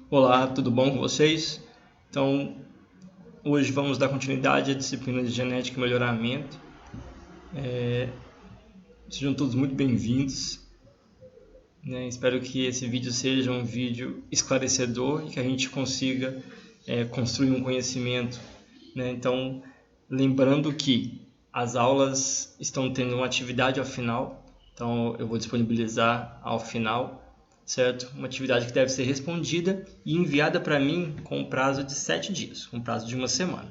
Olá, tudo bom com vocês? Então, hoje vamos dar continuidade à disciplina de Genética e Melhoramento. Sejam todos muito bem-vindos. Espero que esse vídeo seja um vídeo esclarecedor e que a gente consiga construir um conhecimento. Então, lembrando que as aulas estão tendo uma atividade ao final, então eu vou disponibilizar ao final, certo? Uma atividade que deve ser respondida e enviada para mim com um prazo de 7 dias, com um prazo de uma semana.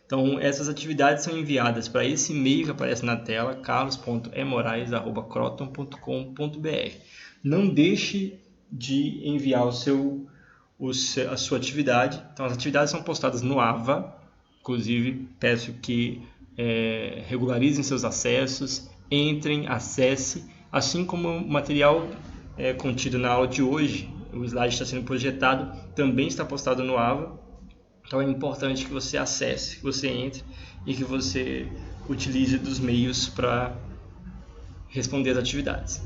Então, essas atividades são enviadas para esse e-mail que aparece na tela, carlos.emorais@croton.com.br. Não deixe de enviar a sua atividade. Então, as atividades são postadas no AVA. Inclusive, peço que regularizem seus acessos, entrem, acesse, assim como o material contido na aula de hoje, o slide está sendo projetado, também está postado no AVA. Então é importante que você acesse, que você entre e que você utilize dos meios para responder as atividades.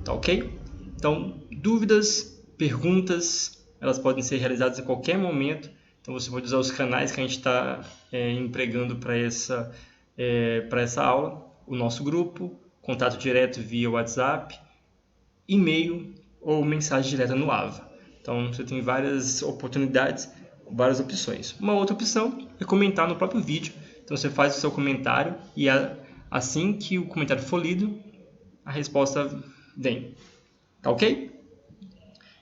Tá ok? Então, dúvidas, perguntas, elas podem ser realizadas a qualquer momento. Então você pode usar os canais que a gente está empregando para essa aula, o nosso grupo, contato direto via WhatsApp, e-mail ou mensagem direta no AVA. Então você tem várias oportunidades, várias opções. Uma outra opção é comentar no próprio vídeo. Então você faz o seu comentário e assim que o comentário for lido, a resposta vem. Tá ok?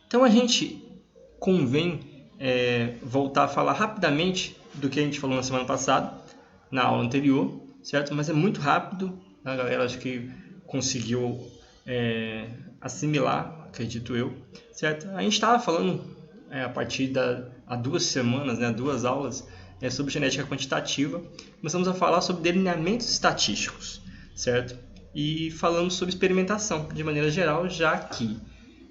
Então a gente convém voltar a falar rapidamente do que a gente falou na semana passada, na aula anterior, certo? Mas é muito rápido, a galera acho que conseguiu assimilar, acredito eu, certo? A gente estava falando a partir há 2 semanas, 2 aulas, sobre genética quantitativa. Começamos a falar sobre delineamentos estatísticos, certo? E falamos sobre experimentação, de maneira geral, já que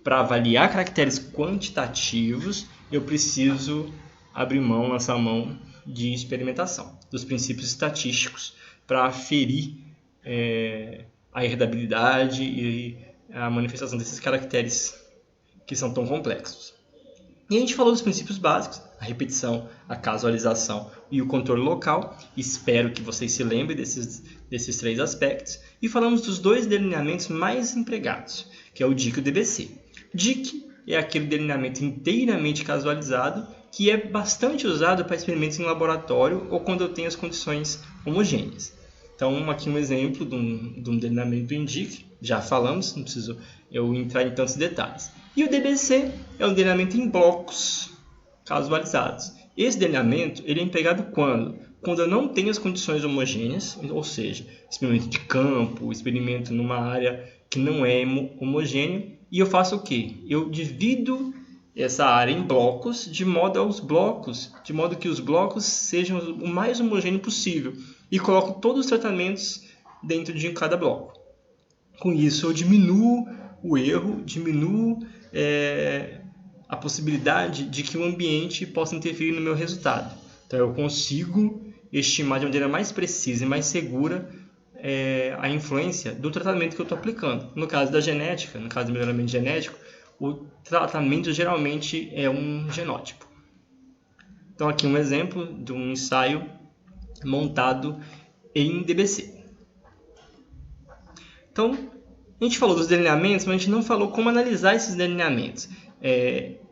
para avaliar caracteres quantitativos, eu preciso lançar mão de experimentação, dos princípios estatísticos, para aferir a herdabilidade e a manifestação desses caracteres que são tão complexos. E a gente falou dos princípios básicos, a repetição, a casualização e o controle local. Espero que vocês se lembrem desses 3 aspectos. E falamos dos 2 delineamentos mais empregados, que é o DIC e o DBC. DIC é aquele delineamento inteiramente casualizado que é bastante usado para experimentos em laboratório ou quando eu tenho as condições homogêneas. Então, aqui um exemplo de um delineamento em DIC, já falamos, não preciso eu entrar em tantos detalhes. E o DBC é um delineamento em blocos casualizados. Esse delineamento ele é empregado quando eu não tenho as condições homogêneas, ou seja, experimento de campo, experimento numa área que não é homogênea, e eu faço o quê? Eu divido essa área em blocos, de modo que os blocos sejam o mais homogêneo possível, e coloco todos os tratamentos dentro de cada bloco. Com isso, eu diminuo o erro, diminuo a possibilidade de que o ambiente possa interferir no meu resultado. Então, eu consigo estimar de maneira mais precisa e mais segura a influência do tratamento que eu estou aplicando. No caso da genética, no caso do melhoramento genético, o tratamento geralmente é um genótipo. Então, aqui um exemplo de um ensaio montado em DBC. Então, a gente falou dos delineamentos, mas a gente não falou como analisar esses delineamentos.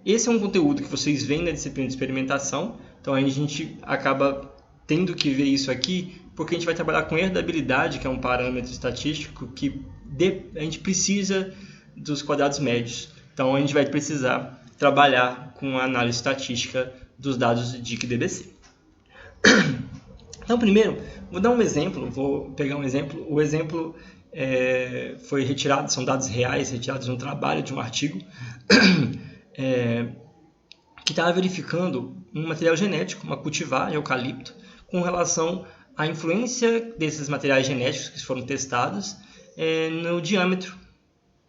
Esse é um conteúdo que vocês veem na disciplina de experimentação, então a gente acaba tendo que ver isso aqui, porque a gente vai trabalhar com herdabilidade, que é um parâmetro estatístico que a gente precisa dos quadrados médios. Então a gente vai precisar trabalhar com a análise estatística dos dados de DIC e DBC. Então, primeiro, vou dar um exemplo, vou pegar um exemplo. O exemplo foi retirado, são dados reais, retirados de um trabalho, de um artigo, que estava verificando um material genético, uma cultivar de eucalipto, com relação à influência desses materiais genéticos que foram testados no diâmetro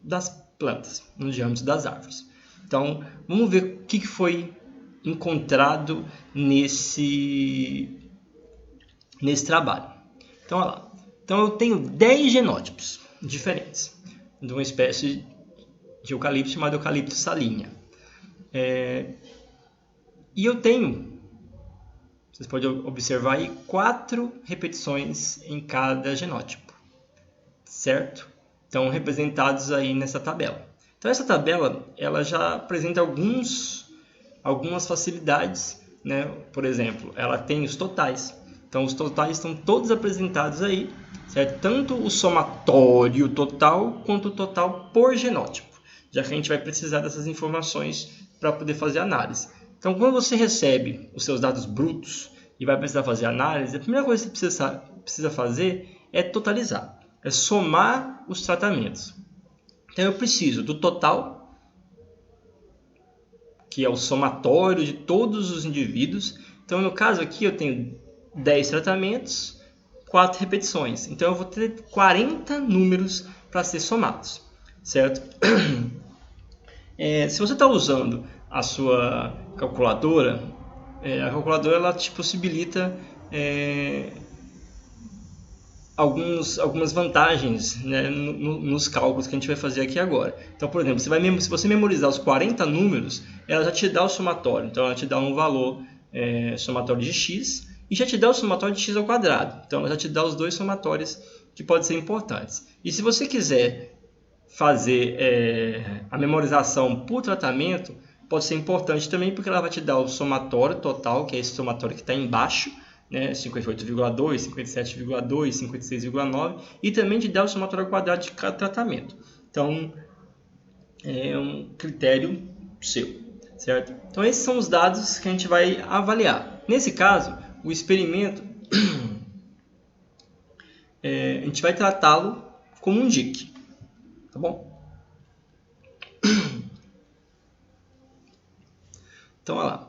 das plantas, no diâmetro das árvores. Então, vamos ver o que foi encontrado nesse trabalho. Então, olha lá. Então, eu tenho 10 genótipos diferentes de uma espécie de eucalipto chamado eucalipto salinha. E eu tenho, vocês podem observar aí, 4 repetições em cada genótipo, certo? Então, representados aí nessa tabela. Então, essa tabela ela já apresenta algumas facilidades, né? Por exemplo, ela tem os totais. Então, os totais estão todos apresentados aí, certo? Tanto o somatório total quanto o total por genótipo, já que a gente vai precisar dessas informações para poder fazer análise. Então, quando você recebe os seus dados brutos e vai precisar fazer análise, a primeira coisa que você precisa fazer é totalizar, é somar os tratamentos. Então, eu preciso do total, que é o somatório de todos os indivíduos. Então, no caso aqui, eu tenho 10 tratamentos, 4 repetições. Então, eu vou ter 40 números para ser somados, certo? Se você está usando a sua calculadora, a calculadora ela te possibilita algumas vantagens, né, nos cálculos que a gente vai fazer aqui agora. Então, por exemplo, se você memorizar os 40 números, ela já te dá o somatório. Então, ela te dá um valor somatório de x e já te dá o somatório de x ao quadrado. Então, ela já te dá os dois somatórios que podem ser importantes. E se você quiser fazer a memorização por tratamento, pode ser importante também, porque ela vai te dar o somatório total, que é esse somatório que está embaixo, né, 58,2, 57,2, 56,9, e também te dá o somatório ao quadrado de cada tratamento. Então, é um critério seu, certo? Então, esses são os dados que a gente vai avaliar. Nesse caso, o experimento, a gente vai tratá-lo como um DIC, tá bom? Então, olha lá.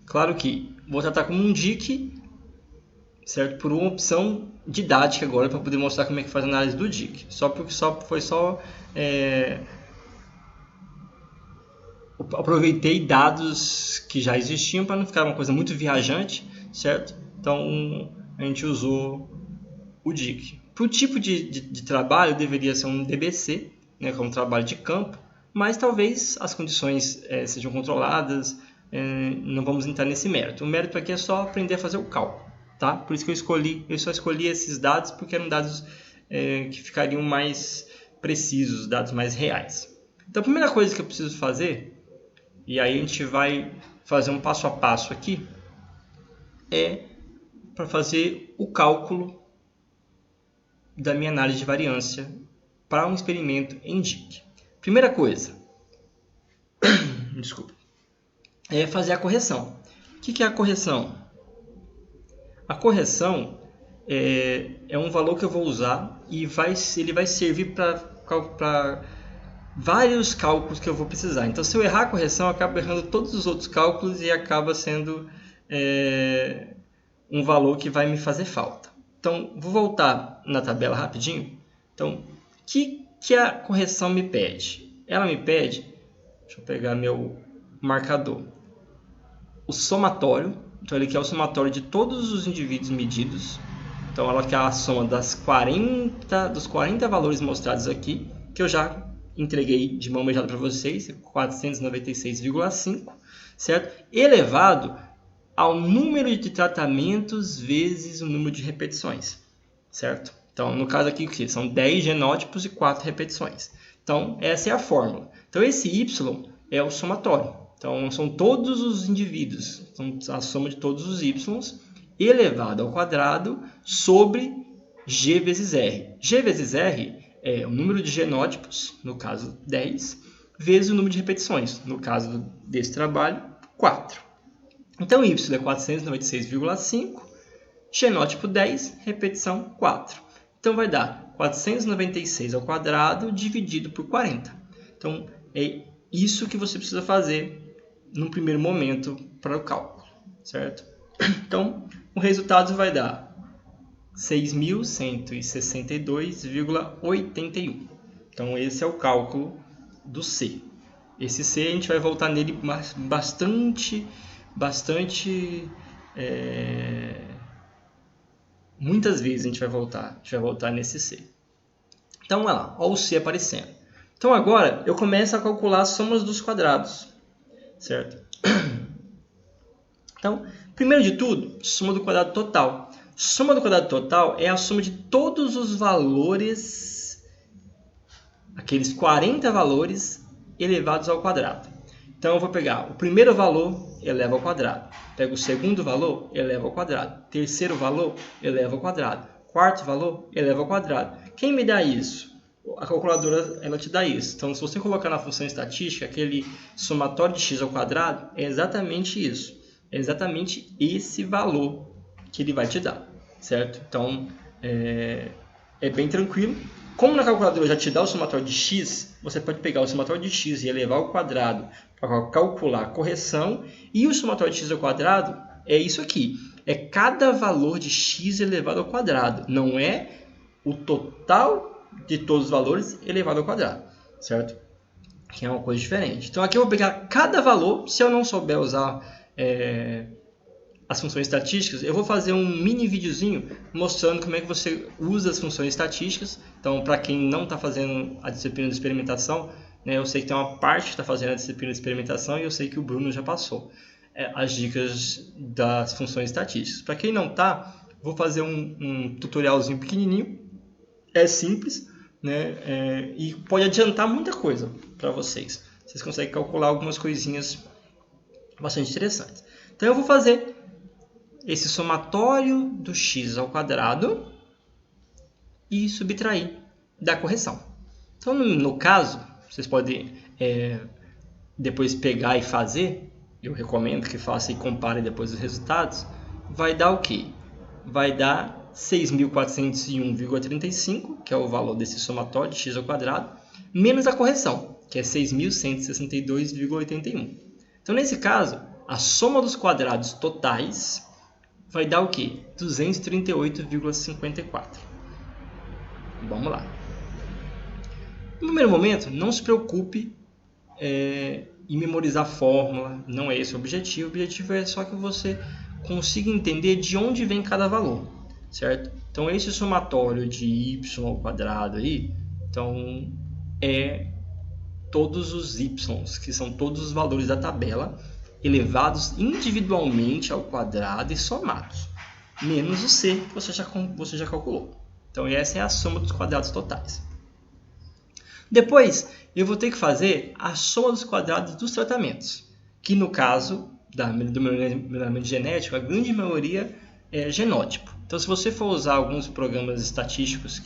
Claro que vou tratar como um DIC, certo? Por uma opção didática agora, para poder mostrar como é que faz a análise do DIC. Aproveitei dados que já existiam para não ficar uma coisa muito viajante, certo? Então, a gente usou o DIC. Para o tipo de trabalho, deveria ser um DBC, né, como trabalho de campo, mas talvez as condições sejam controladas, não vamos entrar nesse mérito. O mérito aqui é só aprender a fazer o cálculo, tá? Por isso que eu só escolhi esses dados porque eram dados que ficariam mais precisos, dados mais reais. Então, a primeira coisa que eu preciso fazer, e aí a gente vai fazer um passo a passo aqui, é para fazer o cálculo da minha análise de variância para um experimento em DIC. Primeira coisa, desculpa, é fazer a correção. O que é a correção? A correção é um valor que eu vou usar e ele vai servir para vários cálculos que eu vou precisar. Então, se eu errar a correção, eu acabo errando todos os outros cálculos e acaba sendo um valor que vai me fazer falta. Então, vou voltar na tabela rapidinho. Então, o que a correção me pede? Ela me pede, deixa eu pegar meu marcador, o somatório. Então, ele quer o somatório de todos os indivíduos medidos. Então, ela quer a soma dos 40 valores mostrados aqui, que eu já entreguei de mão beijada para vocês, 496,5, certo? Elevado ao número de tratamentos vezes o número de repetições, certo? Então, no caso aqui, são 10 genótipos e 4 repetições. Então, essa é a fórmula. Então, esse y é o somatório. Então, são todos os indivíduos, então, a soma de todos os y elevado ao quadrado sobre g vezes r. G vezes r é o número de genótipos, no caso 10, vezes o número de repetições, no caso desse trabalho, 4. Então, y é 496,5, genótipo 10, repetição 4. Então, vai dar 496 ao quadrado dividido por 40. Então, é isso que você precisa fazer no primeiro momento para o cálculo, certo? Então, o resultado vai dar 6.162,81. Então, esse é o cálculo do C. Esse C a gente vai voltar nele muitas vezes a gente vai voltar nesse C. Então, olha lá, olha o C aparecendo. Então agora eu começo a calcular as somas dos quadrados, certo? Então, primeiro de tudo, soma do quadrado total. Soma do quadrado total é a soma de todos os valores, aqueles 40 valores elevados ao quadrado. Então eu vou pegar o primeiro valor, elevo ao quadrado. Pego o segundo valor, elevo ao quadrado. Terceiro valor, elevo ao quadrado. Quarto valor, elevo ao quadrado. Quem me dá isso? A calculadora ela te dá isso. Então, se você colocar na função estatística, aquele somatório de x ao quadrado é exatamente isso. É exatamente esse valor que ele vai te dar, certo? Então, é bem tranquilo. Como na calculadora já te dá o somatório de x, você pode pegar o somatório de x e elevar ao quadrado para calcular a correção. E o somatório de x ao quadrado é isso aqui. É cada valor de x elevado ao quadrado. Não é o total de todos os valores elevado ao quadrado, certo? Que é uma coisa diferente. Então, aqui eu vou pegar cada valor. Se eu não souber usar as funções estatísticas, eu vou fazer um mini videozinho mostrando como é que você usa as funções estatísticas. Então, para quem não está fazendo a disciplina de experimentação, né, eu sei que tem uma parte que está fazendo a disciplina de experimentação e eu sei que o Bruno já passou as dicas das funções estatísticas. Para quem não está, vou fazer um tutorialzinho pequenininho. É simples, né, e pode adiantar muita coisa para vocês. Vocês conseguem calcular algumas coisinhas bastante interessantes. Então, eu vou fazer esse somatório do x ao quadrado e subtrair da correção. Então, no caso, vocês podem depois pegar e fazer. Eu recomendo que faça e compare depois os resultados. Vai dar o quê? Vai dar 6.401,35, que é o valor desse somatório de x ao quadrado, menos a correção, que é 6.162,81. Então, nesse caso, a soma dos quadrados totais vai dar o quê? 238,54. Vamos lá. No primeiro momento, não se preocupe em memorizar a fórmula, não é esse o objetivo. O objetivo é só que você consiga entender de onde vem cada valor, certo? Então, esse somatório de y ao quadrado aí, então, é todos os y, que são todos os valores da tabela, elevados individualmente ao quadrado e somados, menos o c que você já calculou. Então, essa é a soma dos quadrados totais. Depois, eu vou ter que fazer a soma dos quadrados dos tratamentos, que no caso do melhoramento genético, a grande maioria é genótipo. Então, se você for usar alguns programas estatísticos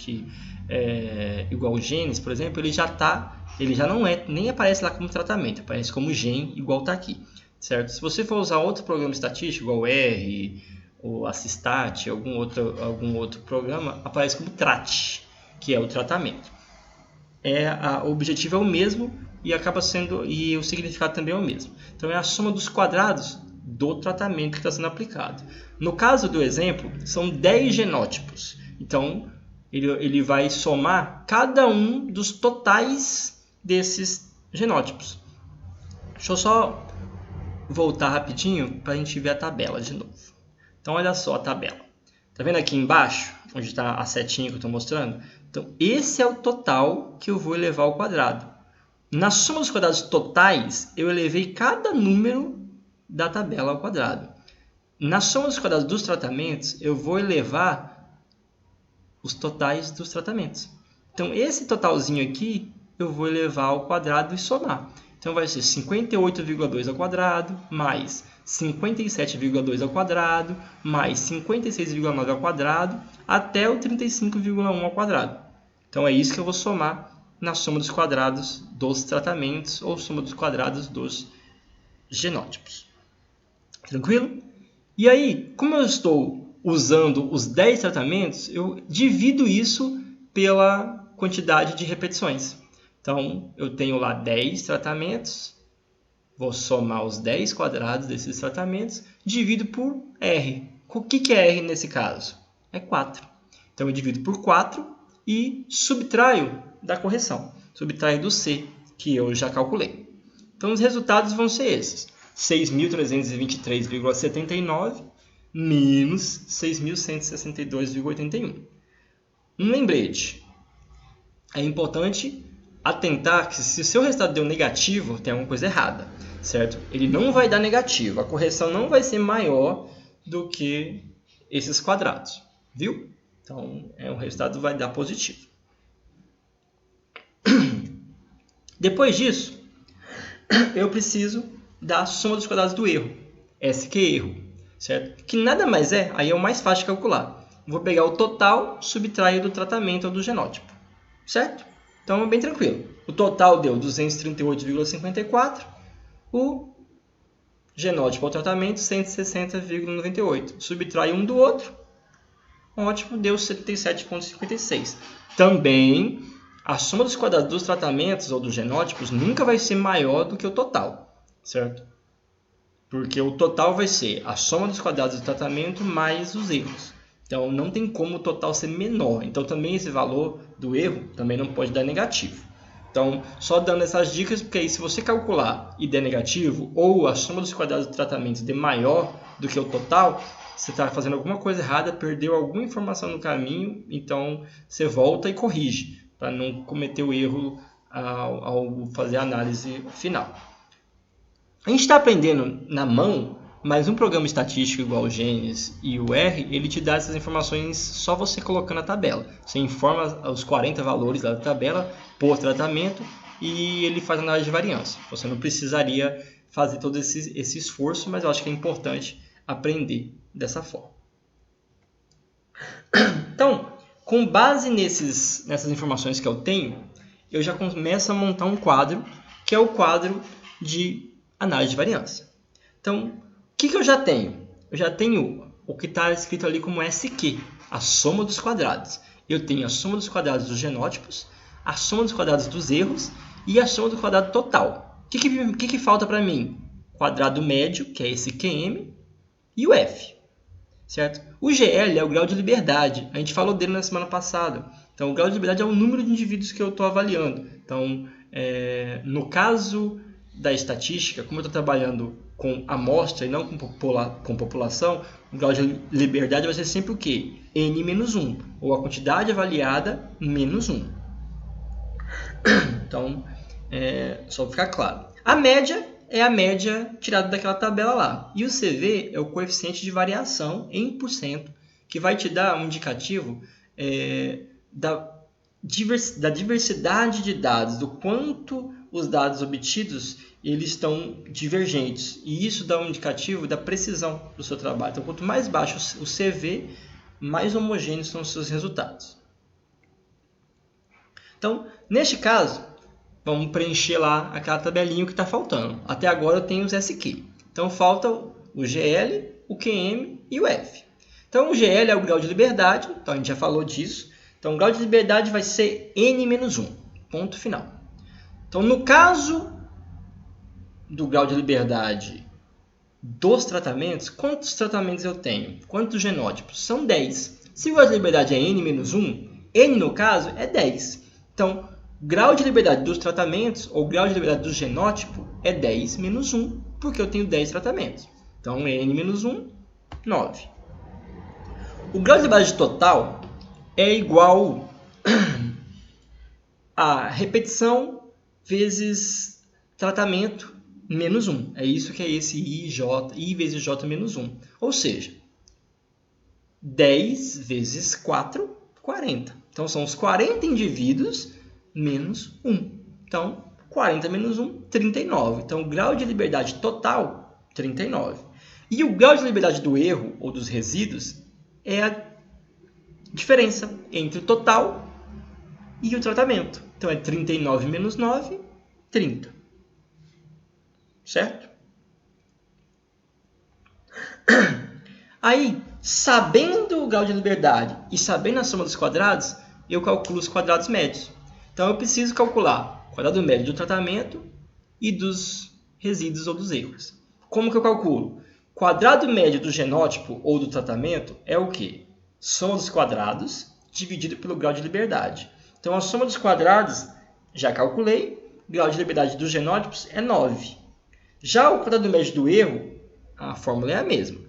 igual o Genes, por exemplo, ele já não nem aparece lá como tratamento, aparece como gen, igual está aqui, certo? Se você for usar outro programa estatístico, igual o R, ou Assistat, algum outro programa, aparece como trat, que é o tratamento. O objetivo é o mesmo e o significado também é o mesmo. Então, é a soma dos quadrados do tratamento que está sendo aplicado. No caso do exemplo, são 10 genótipos. Então, ele vai somar cada um dos totais desses genótipos. Deixa eu só voltar rapidinho para a gente ver a tabela de novo. Então, olha só a tabela. Está vendo aqui embaixo, onde está a setinha que eu estou mostrando? Então, esse é o total que eu vou elevar ao quadrado. Na soma dos quadrados totais, eu elevei cada número da tabela ao quadrado. Na soma dos quadrados dos tratamentos, eu vou elevar os totais dos tratamentos. Então, esse totalzinho aqui, eu vou elevar ao quadrado e somar. Então, vai ser 58,2 ao quadrado, mais 57,2 ao quadrado, mais 56,9 ao quadrado, até o 35,1 ao quadrado. Então, é isso que eu vou somar na soma dos quadrados dos tratamentos ou soma dos quadrados dos genótipos. Tranquilo? E aí, como eu estou usando os 10 tratamentos, eu divido isso pela quantidade de repetições. Então, eu tenho lá 10 tratamentos, vou somar os 10 quadrados desses tratamentos, divido por R. O que é R nesse caso? É 4. Então, eu divido por 4 e subtraio da correção. Subtraio do C, que eu já calculei. Então, os resultados vão ser esses. 6.323,79 menos 6.162,81. Um lembrete. É importante atentar que se o seu resultado deu negativo, tem alguma coisa errada, certo? Ele não vai dar negativo, a correção não vai ser maior do que esses quadrados, viu? Então, o resultado vai dar positivo. Depois disso, eu preciso da soma dos quadrados do erro, SQ erro, certo? Que nada mais é, aí é o mais fácil de calcular. Vou pegar o total, subtrair do tratamento ou do genótipo, certo? Então é bem tranquilo. O total deu 238,54, o genótipo ao tratamento 160,98. Subtrai um do outro, ótimo, deu 77,56. Também a soma dos quadrados dos tratamentos ou dos genótipos nunca vai ser maior do que o total, certo? Porque o total vai ser a soma dos quadrados do tratamento mais os erros. Então, não tem como o total ser menor. Então, também esse valor do erro também não pode dar negativo. Então, só dando essas dicas, porque aí se você calcular e der negativo, ou a soma dos quadrados do tratamento der maior do que o total, você está fazendo alguma coisa errada, perdeu alguma informação no caminho, então você volta e corrige, para não cometer o erro ao fazer a análise final. A gente está aprendendo na mão, mas um programa estatístico igual o Gênesis e o R, ele te dá essas informações só você colocando na tabela. Você informa os 40 valores da tabela por tratamento e ele faz análise de variância. Você não precisaria fazer todo esse esforço, mas eu acho que é importante aprender dessa forma. Então, com base nessas informações que eu tenho, eu já começo a montar um quadro, que é o quadro de análise de variância. Então, o que eu já tenho? Eu já tenho o que está escrito ali como SQ, a soma dos quadrados. Eu tenho a soma dos quadrados dos genótipos, a soma dos quadrados dos erros e a soma do quadrado total. O que falta para mim? Quadrado médio, que é esse QM, e o F. Certo? O GL é o grau de liberdade. A gente falou dele na semana passada. Então, o grau de liberdade é o número de indivíduos que eu estou avaliando. Então, no caso da estatística, como eu estou trabalhando com amostra e não com população, o grau de liberdade vai ser sempre o quê? N-1, ou a quantidade avaliada menos 1. Então, só para ficar claro. A média é a média tirada daquela tabela lá. E o CV é o coeficiente de variação em %, que vai te dar um indicativo da diversidade de dados, do quanto os dados obtidos eles estão divergentes. E isso dá um indicativo da precisão do seu trabalho. Então, quanto mais baixo o CV, mais homogêneos são os seus resultados. Então, neste caso, vamos preencher lá aquela tabelinha que está faltando. Até agora eu tenho os SQ. Então, falta o GL, o QM e o F. Então, o GL é o grau de liberdade. Então, a gente já falou disso. Então, o grau de liberdade vai ser N-1. Ponto final. Então, no caso do grau de liberdade dos tratamentos, quantos tratamentos eu tenho? Quantos genótipos? São 10. Se o grau de liberdade é N-1, N no caso é 10. Então, grau de liberdade dos tratamentos, ou grau de liberdade do genótipo, é 10 menos 1, porque eu tenho 10 tratamentos. Então, N-1, 9. O grau de liberdade total é igual a repetição vezes tratamento menos 1. É isso que é esse I vezes J menos 1. Ou seja, 10 vezes 4, 40. Então, são os 40 indivíduos menos 1. Então, 40 menos 1, 39. Então, o grau de liberdade total, 39. E o grau de liberdade do erro, ou dos resíduos, é a diferença entre o total e o tratamento. Então, é 39 menos 9, 30. Certo? Aí, sabendo o grau de liberdade e sabendo a soma dos quadrados, eu calculo os quadrados médios. Então, eu preciso calcular o quadrado médio do tratamento e dos resíduos ou dos erros. Como que eu calculo? Quadrado médio do genótipo ou do tratamento é o quê? Soma dos quadrados dividido pelo grau de liberdade. Então, a soma dos quadrados, já calculei, o grau de liberdade dos genótipos é 9. Já o quadrado médio do erro, a fórmula é a mesma.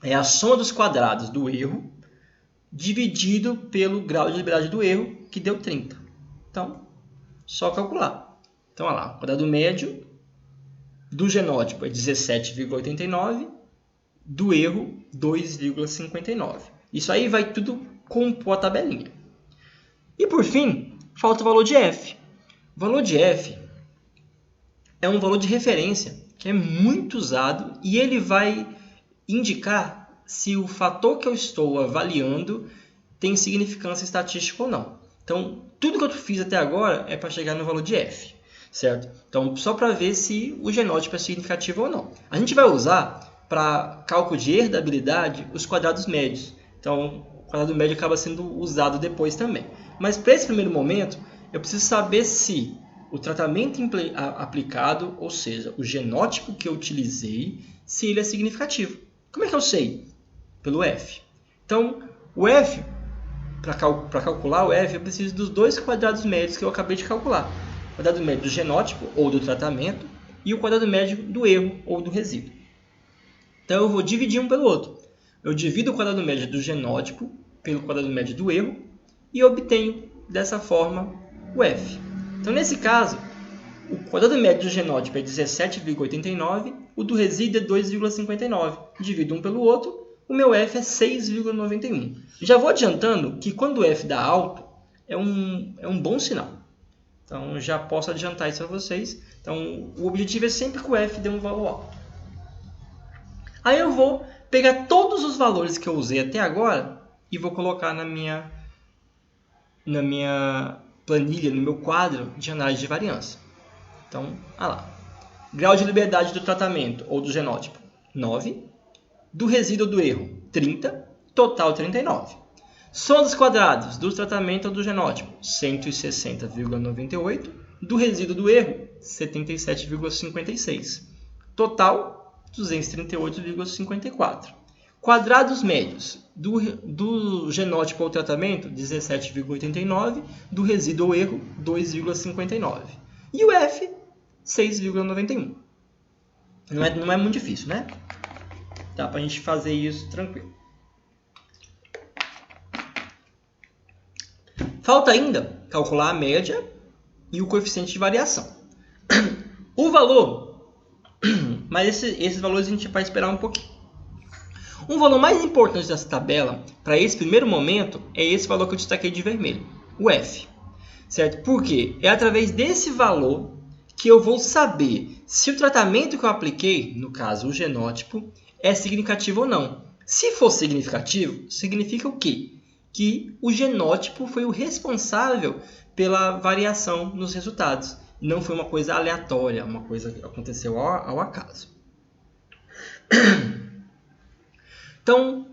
É a soma dos quadrados do erro dividido pelo grau de liberdade do erro, que deu 30. Então, só calcular. Então, olha lá, o quadrado médio do genótipo é 17,89, do erro 2,59. Isso aí vai tudo compor a tabelinha. E por fim, falta o valor de f. O valor de f é um valor de referência que é muito usado e ele vai indicar se o fator que eu estou avaliando tem significância estatística ou não. Então, tudo que eu fiz até agora é para chegar no valor de f, certo? Então, só para ver se o genótipo é significativo ou não. A gente vai usar para cálculo de herdabilidade os quadrados médios. Então, o quadrado médio acaba sendo usado depois também. Mas para esse primeiro momento, eu preciso saber se o tratamento aplicado, ou seja, o genótipo que eu utilizei, se ele é significativo. Como é que eu sei? Pelo f. Então, o f, para calcular o f, eu preciso dos dois quadrados médios que eu acabei de calcular. O quadrado médio do genótipo, ou do tratamento, e o quadrado médio do erro, ou do resíduo. Então, eu vou dividir um pelo outro. Eu divido o quadrado médio do genótipo pelo quadrado médio do erro e obtenho, dessa forma, o f. Então, nesse caso, o quadrado médio do genótipo é 17,89, o do resíduo é 2,59. Divido um pelo outro, o meu f é 6,91. Já vou adiantando que quando o f dá alto, é um bom sinal. Então, já posso adiantar isso para vocês. Então, o objetivo é sempre que o f dê um valor alto. Aí eu vou pegar todos os valores que eu usei até agora e vou colocar na minha planilha, no meu quadro de análise de variância. Então, olha lá. Grau de liberdade do tratamento ou do genótipo, 9. Do resíduo do erro, 30. Total, 39. Soma dos quadrados do tratamento ou do genótipo, 160,98. Do resíduo do erro, 77,56. Total, 238,54. Quadrados médios do genótipo ou tratamento, 17,89. Do resíduo ou erro, 2,59. E o f, 6,91. Não é muito difícil, né? Dá para a gente fazer isso tranquilo. Falta ainda calcular a média e o coeficiente de variação. O valor, mas esses valores a gente vai esperar um pouquinho. Um valor mais importante dessa tabela, para esse primeiro momento, é esse valor que eu destaquei de vermelho, o f. Certo? Porque é através desse valor que eu vou saber se o tratamento que eu apliquei, no caso o genótipo, é significativo ou não. Se for significativo, significa o quê? Que o genótipo foi o responsável pela variação nos resultados. Não foi uma coisa aleatória, uma coisa que aconteceu ao acaso. Então,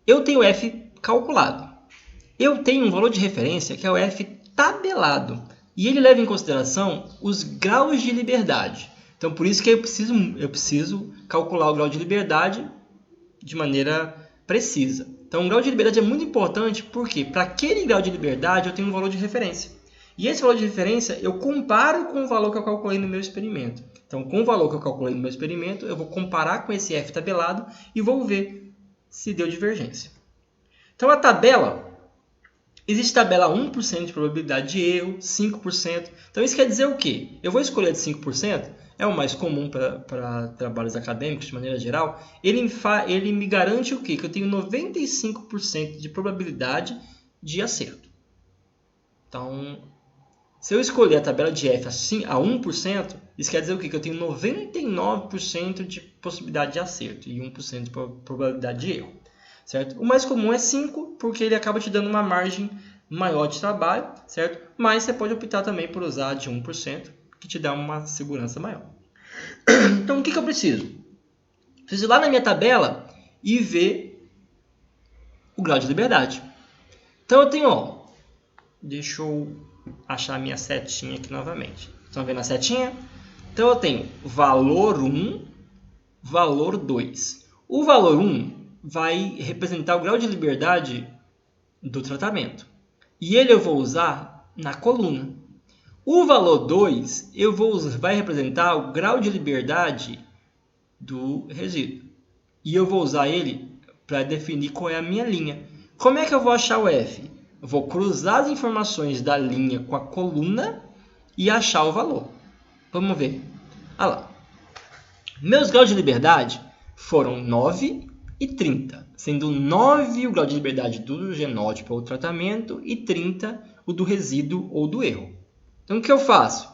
eu tenho f calculado. Eu tenho um valor de referência que é o f tabelado. E ele leva em consideração os graus de liberdade. Então, por isso que eu preciso calcular o grau de liberdade de maneira precisa. Então, o grau de liberdade é muito importante porque, para aquele grau de liberdade, eu tenho um valor de referência. E esse valor de referência eu comparo com o valor que eu calculei no meu experimento. Então, com o valor que eu calculei no meu experimento, eu vou comparar com esse f tabelado e vou ver se deu divergência. Então, a tabela... Existe tabela 1% de probabilidade de erro, 5%. Então, isso quer dizer o quê? Eu vou escolher de 5%, é o mais comum para trabalhos acadêmicos, de maneira geral. Ele me garante o quê? Que eu tenho 95% de probabilidade de acerto. Então, se eu escolher a tabela de F a 1%, isso quer dizer o quê? Que eu tenho 99% de possibilidade de acerto e 1% de probabilidade de erro. Certo? O mais comum é 5, porque ele acaba te dando uma margem maior de trabalho, certo? Mas você pode optar também por usar de 1%, que te dá uma segurança maior. Então, o que eu preciso? Preciso ir lá na minha tabela e ver o grau de liberdade. Então, eu tenho, deixa eu achar a minha setinha aqui novamente. Estão vendo a setinha? Então, eu tenho valor 1, valor 2. O valor 1 vai representar o grau de liberdade do tratamento. E ele eu vou usar na coluna. O valor 2 vai representar o grau de liberdade do resíduo. E eu vou usar ele para definir qual é a minha linha. Como é que eu vou achar o F? Eu vou cruzar as informações da linha com a coluna e achar o valor. Vamos ver. Olha lá. Meus graus de liberdade foram 9 e 30, sendo 9 o grau de liberdade do genótipo ou tratamento e 30 o do resíduo ou do erro. Então, o que eu faço?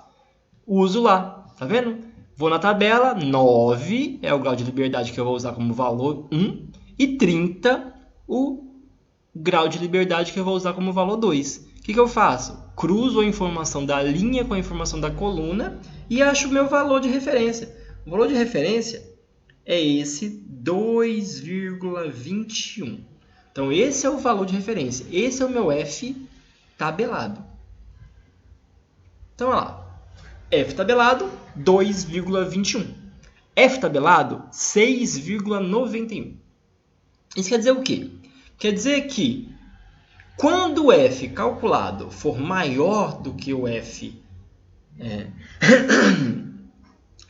Uso lá, tá vendo? Vou na tabela, 9 é o grau de liberdade que eu vou usar como valor 1 e 30 o grau de liberdade que eu vou usar como valor 2. O que eu faço? Cruzo a informação da linha com a informação da coluna e acho o meu valor de referência. O valor de referência é esse 2,21. Então, esse é o valor de referência. Esse é o meu F tabelado. Então, olha lá. F tabelado, 2,21. F tabelado, 6,91. Isso quer dizer o quê? Quer dizer que quando o F calculado for maior do que o F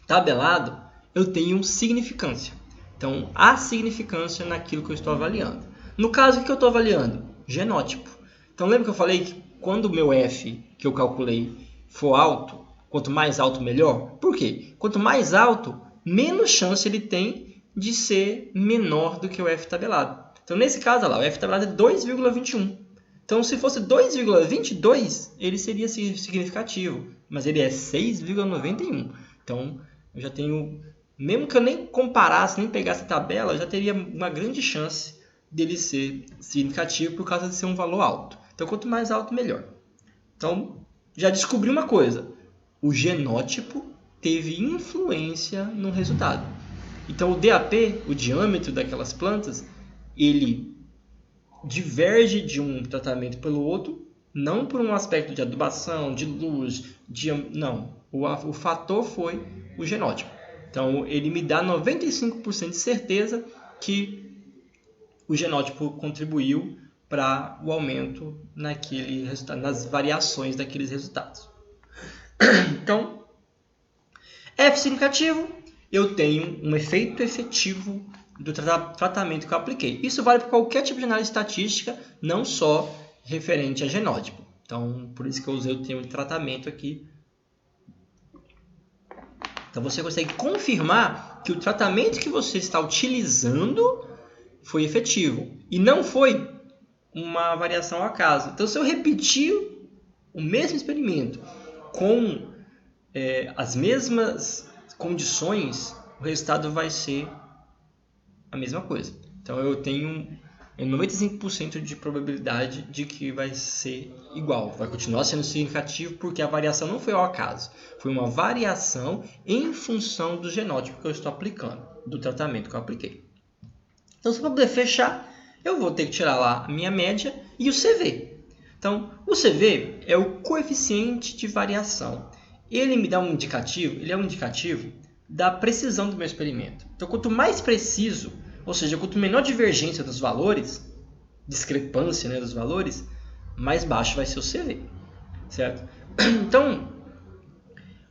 tabelado, eu tenho significância. Então, há significância naquilo que eu estou avaliando. No caso, o que eu estou avaliando? Genótipo. Então, lembra que eu falei que quando o meu F que eu calculei for alto, quanto mais alto, melhor? Por quê? Quanto mais alto, menos chance ele tem de ser menor do que o F tabelado. Então, nesse caso, olha lá, o F tabelado é 2,21. Então, se fosse 2,22, ele seria significativo, mas ele é 6,91. Então, eu já tenho, mesmo que eu nem comparasse, nem pegasse a tabela, eu já teria uma grande chance dele ser significativo por causa de ser um valor alto. Então, quanto mais alto, melhor. Então, já descobri uma coisa. O genótipo teve influência no resultado. Então, o DAP, o diâmetro daquelas plantas, ele diverge de um tratamento pelo outro, não por um aspecto de adubação, de luz, não. O fator foi o genótipo. Então, ele me dá 95% de certeza que o genótipo contribuiu para o aumento naquele resultado, nas variações daqueles resultados. Então, F significativo, eu tenho um efeito efetivo do tratamento que eu apliquei. Isso vale para qualquer tipo de análise estatística, não só referente a genótipo. Então, por isso que eu usei o termo de tratamento aqui. Então, você consegue confirmar que o tratamento que você está utilizando foi efetivo. E não foi uma variação ao acaso. Então, se eu repetir o mesmo experimento com as mesmas condições, o resultado vai ser a mesma coisa. Então, eu tenho 95% de probabilidade de que vai ser igual. Vai continuar sendo significativo porque a variação não foi ao acaso. Foi uma variação em função do genótipo que eu estou aplicando, do tratamento que eu apliquei. Então, para poder fechar, eu vou ter que tirar lá a minha média e o CV. Então, o CV é o coeficiente de variação. Ele me dá um indicativo, ele é um indicativo da precisão do meu experimento. Então, quanto mais preciso, ou seja, quanto menor divergência dos valores, discrepância, dos valores, mais baixo vai ser o CV, certo? Então,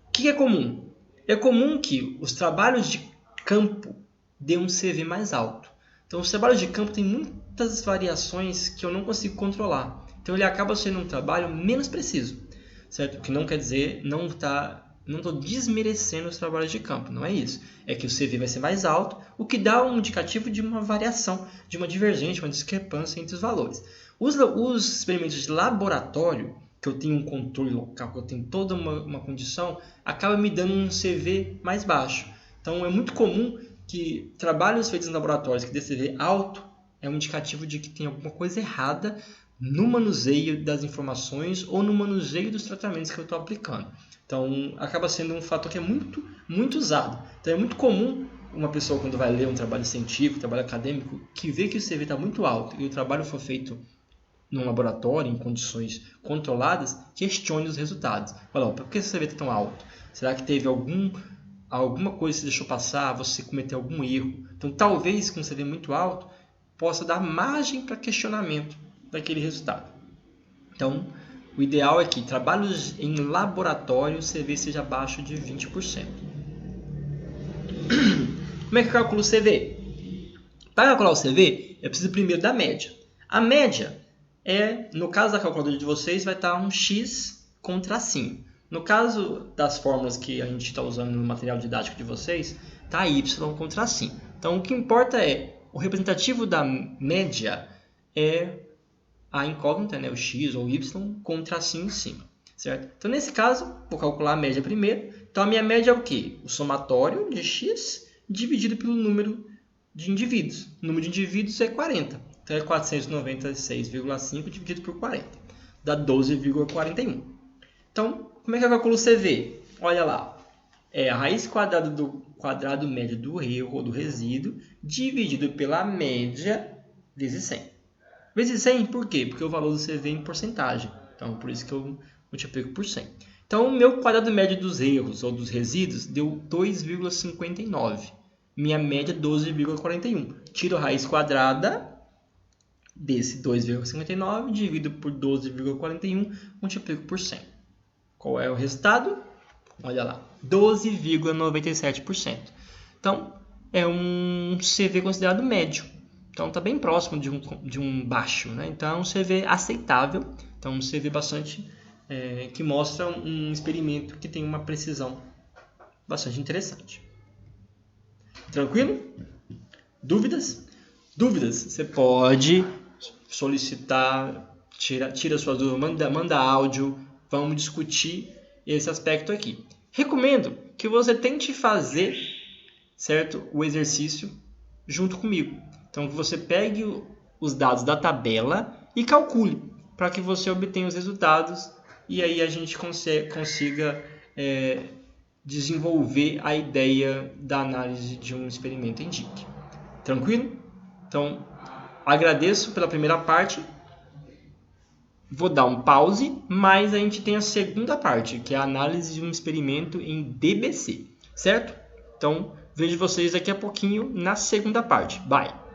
o que é comum? É comum que os trabalhos de campo dêem um CV mais alto. Então, os trabalhos de campo têm muitas variações que eu não consigo controlar. Então, ele acaba sendo um trabalho menos preciso, certo? O que não quer dizer, não estou desmerecendo os trabalhos de campo, não é isso. É que o CV vai ser mais alto, o que dá um indicativo de uma variação, de uma divergência, uma discrepância entre os valores. Os experimentos de laboratório, que eu tenho um controle local, que eu tenho toda uma condição, acaba me dando um CV mais baixo. Então, é muito comum que trabalhos feitos em laboratórios que dê CV alto é um indicativo de que tem alguma coisa errada no manuseio das informações ou no manuseio dos tratamentos que eu estou aplicando. Então, acaba sendo um fator que é muito, muito usado. Então, é muito comum uma pessoa, quando vai ler um trabalho científico, um trabalho acadêmico, que vê que o CV está muito alto e o trabalho foi feito num laboratório, em condições controladas, questione os resultados. Fala, por que esse CV está tão alto? Será que teve alguma coisa que você deixou passar? Você cometeu algum erro? Então, talvez, com um CV muito alto, possa dar margem para questionamento daquele resultado. Então, o ideal é que trabalhos em laboratório o CV seja abaixo de 20%. Como é que eu calculo o CV? Para calcular o CV, eu preciso primeiro da média. A média no caso da calculadora de vocês, vai estar um x com tracinho. No caso das fórmulas que a gente está usando no material didático de vocês, está y com tracinho. Então, o que importa é, o representativo da média é a incógnita, né, o x ou y, com um tracinho em cima. Certo? Então, nesse caso, vou calcular a média primeiro. Então, a minha média é o quê? O somatório de x dividido pelo número de indivíduos. O número de indivíduos é 40. Então, é 496,5 dividido por 40. Dá 12,41. Então, como é que eu calculo o CV? Olha lá. É a raiz quadrada do quadrado médio do erro ou do resíduo dividido pela média vezes 100. Vezes 100 por quê? Porque o valor do CV é em porcentagem. Então, por isso que eu multiplico por 100. Então, o meu quadrado médio dos erros ou dos resíduos deu 2,59. Minha média, 12,41. Tiro a raiz quadrada desse 2,59, divido por 12,41, multiplico por 100. Qual é o resultado? Olha lá, 12,97%. Então, é um CV considerado médio. Então, está bem próximo de um baixo, né? Então, é um CV aceitável. Então, um CV bastante... que mostra um experimento que tem uma precisão bastante interessante. Tranquilo? Dúvidas? Dúvidas? Você pode solicitar, tira suas dúvidas, manda áudio, vamos discutir esse aspecto aqui. Recomendo que você tente fazer, certo, o exercício junto comigo. Então, que você pegue os dados da tabela e calcule, para que você obtenha os resultados e aí a gente consiga desenvolver a ideia da análise de um experimento em DIC. Tranquilo? Então, agradeço pela primeira parte. Vou dar um pause, mas a gente tem a segunda parte, que é a análise de um experimento em DBC. Certo? Então, vejo vocês daqui a pouquinho na segunda parte. Bye!